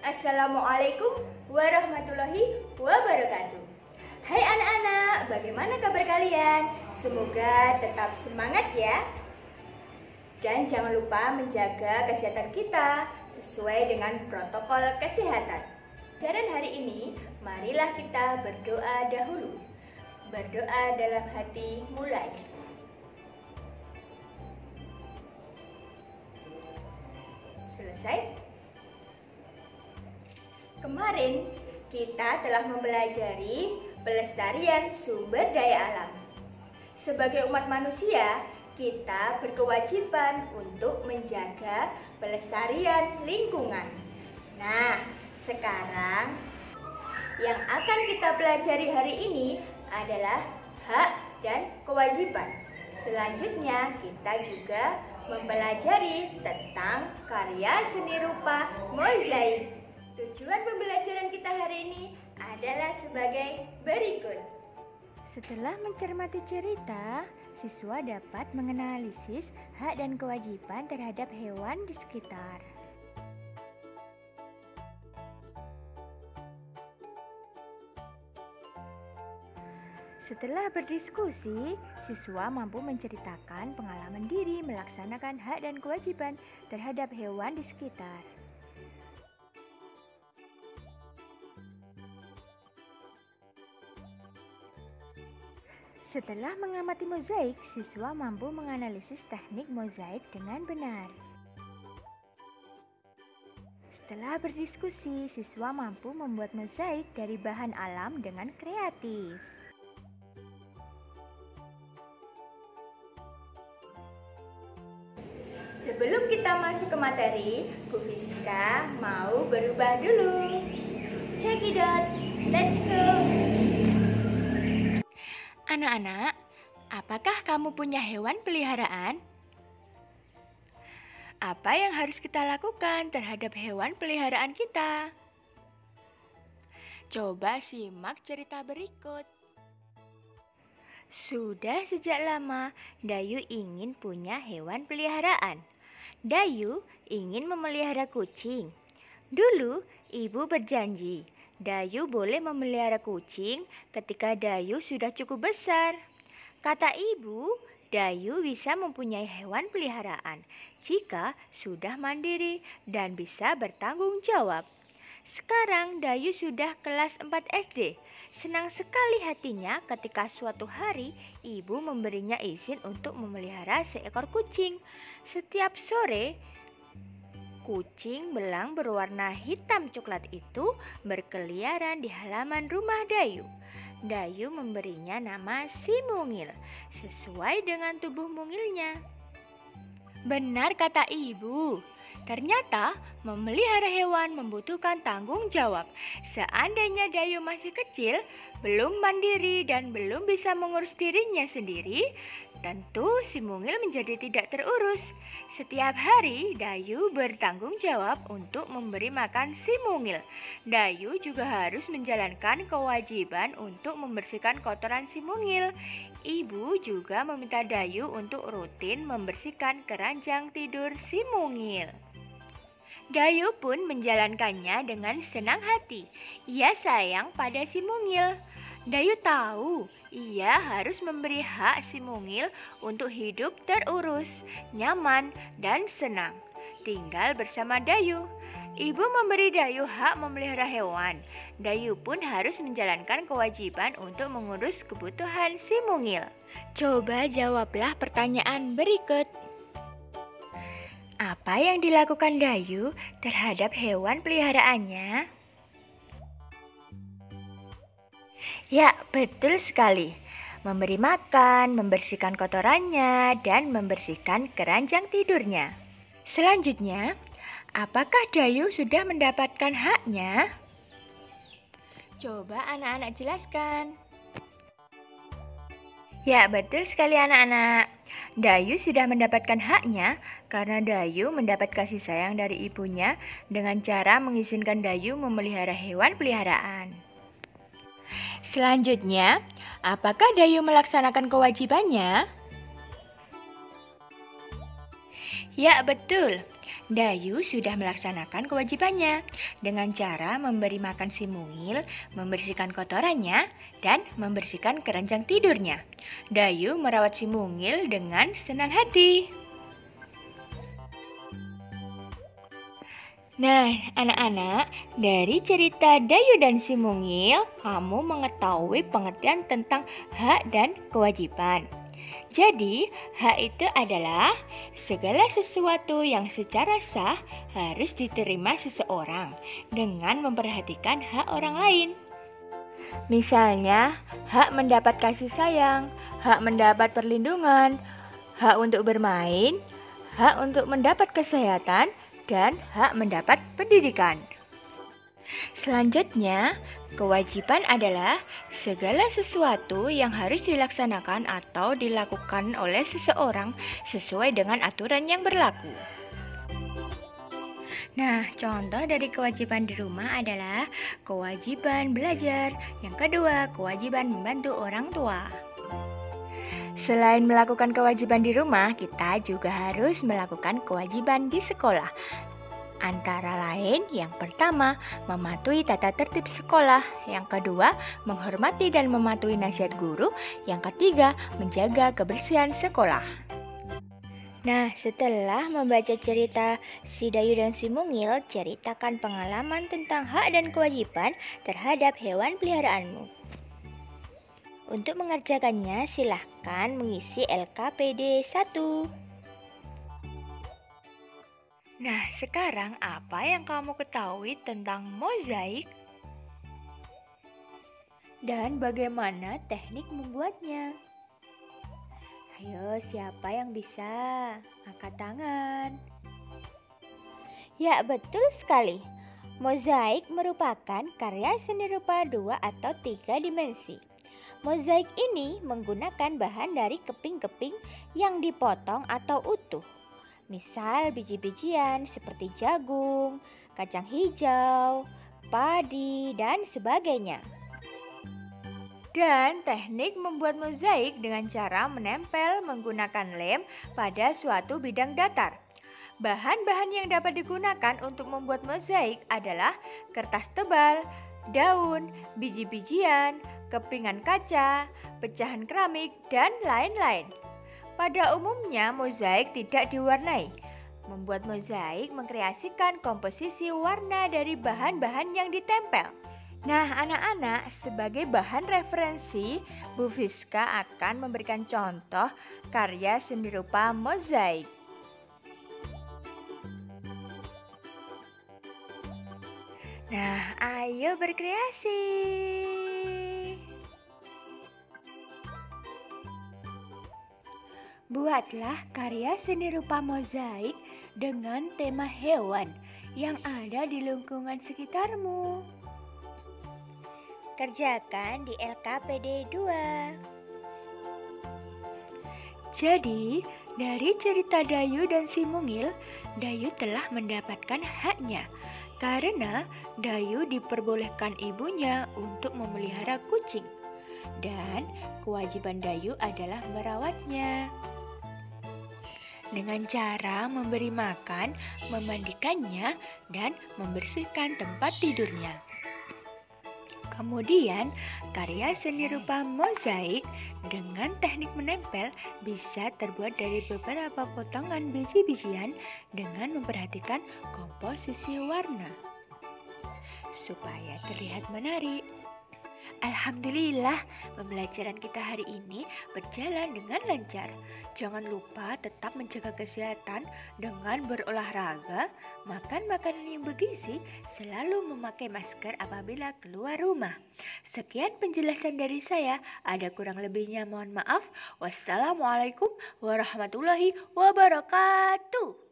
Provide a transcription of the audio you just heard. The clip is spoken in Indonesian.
Assalamualaikum warahmatullahi wabarakatuh. Hai anak-anak, bagaimana kabar kalian? Semoga tetap semangat ya. Dan jangan lupa menjaga kesehatan kita sesuai dengan protokol kesehatan. Pelajaran hari ini, marilah kita berdoa dahulu. Berdoa dalam hati mulai. Selesai? Kemarin kita telah mempelajari pelestarian sumber daya alam. Sebagai umat manusia, kita berkewajiban untuk menjaga pelestarian lingkungan. Nah, sekarang yang akan kita pelajari hari ini adalah hak dan kewajiban. Selanjutnya kita juga mempelajari tentang karya seni rupa mozaik. Tujuan pembelajaran kita hari ini adalah sebagai berikut. Setelah mencermati cerita, siswa dapat menganalisis hak dan kewajiban terhadap hewan di sekitar. Setelah berdiskusi, siswa mampu menceritakan pengalaman diri melaksanakan hak dan kewajiban terhadap hewan di sekitar. Setelah mengamati mozaik, siswa mampu menganalisis teknik mozaik dengan benar. Setelah berdiskusi, siswa mampu membuat mozaik dari bahan alam dengan kreatif. Sebelum kita masuk ke materi, Bu Fiska mau berubah dulu. Check it out, let's go! Anak-anak, apakah kamu punya hewan peliharaan? Apa yang harus kita lakukan terhadap hewan peliharaan kita? Coba simak cerita berikut. Sudah sejak lama, Dayu ingin punya hewan peliharaan. Dayu ingin memelihara kucing. Dulu, ibu berjanji Dayu boleh memelihara kucing ketika Dayu sudah cukup besar. Kata ibu, Dayu bisa mempunyai hewan peliharaan jika sudah mandiri dan bisa bertanggung jawab. Sekarang Dayu sudah kelas 4 SD. Senang sekali hatinya ketika suatu hari ibu memberinya izin untuk memelihara seekor kucing. Setiap sore, kucing belang berwarna hitam coklat itu berkeliaran di halaman rumah Dayu. Dayu memberinya nama si Mungil, sesuai dengan tubuh mungilnya. Benar kata ibu, ternyata memelihara hewan membutuhkan tanggung jawab. Seandainya Dayu masih kecil, belum mandiri dan belum bisa mengurus dirinya sendiri, tentu si Mungil menjadi tidak terurus. Setiap hari Dayu bertanggung jawab untuk memberi makan si Mungil. Dayu juga harus menjalankan kewajiban untuk membersihkan kotoran si Mungil. Ibu juga meminta Dayu untuk rutin membersihkan keranjang tidur si Mungil. Dayu pun menjalankannya dengan senang hati. Ia sayang pada si Mungil. Dayu tahu ia harus memberi hak si Mungil untuk hidup terurus, nyaman, dan senang tinggal bersama Dayu. Ibu memberi Dayu hak memelihara hewan. Dayu pun harus menjalankan kewajiban untuk mengurus kebutuhan si Mungil. Coba jawablah pertanyaan berikut. Apa yang dilakukan Dayu terhadap hewan peliharaannya? Ya, betul sekali. Memberi makan, membersihkan kotorannya, dan membersihkan keranjang tidurnya. Selanjutnya, apakah Dayu sudah mendapatkan haknya? Coba anak-anak jelaskan. Ya, betul sekali anak-anak. Dayu sudah mendapatkan haknya karena Dayu mendapat kasih sayang dari ibunya dengan cara mengizinkan Dayu memelihara hewan peliharaan. Selanjutnya, apakah Dayu melaksanakan kewajibannya? Ya, betul. Dayu sudah melaksanakan kewajibannya dengan cara memberi makan si mungil, membersihkan kotorannya, dan membersihkan keranjang tidurnya. Dayu merawat si mungil dengan senang hati. Nah, anak-anak, dari cerita Dayu dan si mungil, kamu mengetahui pengertian tentang hak dan kewajiban. Jadi, hak itu adalah segala sesuatu yang secara sah harus diterima seseorang dengan memperhatikan hak orang lain. Misalnya, hak mendapat kasih sayang, hak mendapat perlindungan, hak untuk bermain, hak untuk mendapat kesehatan, dan hak mendapat pendidikan. Selanjutnya, kewajiban adalah segala sesuatu yang harus dilaksanakan atau dilakukan oleh seseorang sesuai dengan aturan yang berlaku. Nah, contoh dari kewajiban di rumah adalah kewajiban belajar. Yang kedua, kewajiban membantu orang tua. Selain melakukan kewajiban di rumah, kita juga harus melakukan kewajiban di sekolah. Antara lain, yang pertama, mematuhi tata tertib sekolah. Yang kedua, menghormati dan mematuhi nasihat guru. Yang ketiga, menjaga kebersihan sekolah. Nah, setelah membaca cerita si Dayu dan si Mungil, ceritakan pengalaman tentang hak dan kewajiban terhadap hewan peliharaanmu. Untuk mengerjakannya, silahkan mengisi LKPD 1. Nah, sekarang apa yang kamu ketahui tentang mozaik? Dan bagaimana teknik membuatnya? Ayo, siapa yang bisa? Angkat tangan. Ya, betul sekali. Mozaik merupakan karya seni rupa 2 atau 3 dimensi. Mozaik ini menggunakan bahan dari keping-keping yang dipotong atau utuh. Misal biji-bijian seperti jagung, kacang hijau, padi, dan sebagainya. Dan teknik membuat mozaik dengan cara menempel menggunakan lem pada suatu bidang datar. Bahan-bahan yang dapat digunakan untuk membuat mozaik adalah kertas tebal, daun, biji-bijian, kepingan kaca, pecahan keramik, dan lain-lain. Pada umumnya, mozaik tidak diwarnai. Membuat mozaik mengkreasikan komposisi warna dari bahan-bahan yang ditempel. Nah, anak-anak, sebagai bahan referensi, Bu Fiska akan memberikan contoh karya seni rupa mozaik. Nah, ayo berkreasi. Buatlah karya seni rupa mozaik dengan tema hewan yang ada di lingkungan sekitarmu. Kerjakan di LKPD 2. Jadi, dari cerita Dayu dan si Mungil, Dayu telah mendapatkan haknya karena Dayu diperbolehkan ibunya untuk memelihara kucing. Dan kewajiban Dayu adalah merawatnya dengan cara memberi makan, memandikannya, dan membersihkan tempat tidurnya. Kemudian, karya seni rupa mozaik dengan teknik menempel bisa terbuat dari beberapa potongan biji-bijian dengan memperhatikan komposisi warna supaya terlihat menarik. Alhamdulillah, pembelajaran kita hari ini berjalan dengan lancar. Jangan lupa tetap menjaga kesehatan dengan berolahraga, makan makanan yang bergizi, selalu memakai masker apabila keluar rumah. Sekian penjelasan dari saya, ada kurang lebihnya mohon maaf. Wassalamualaikum warahmatullahi wabarakatuh.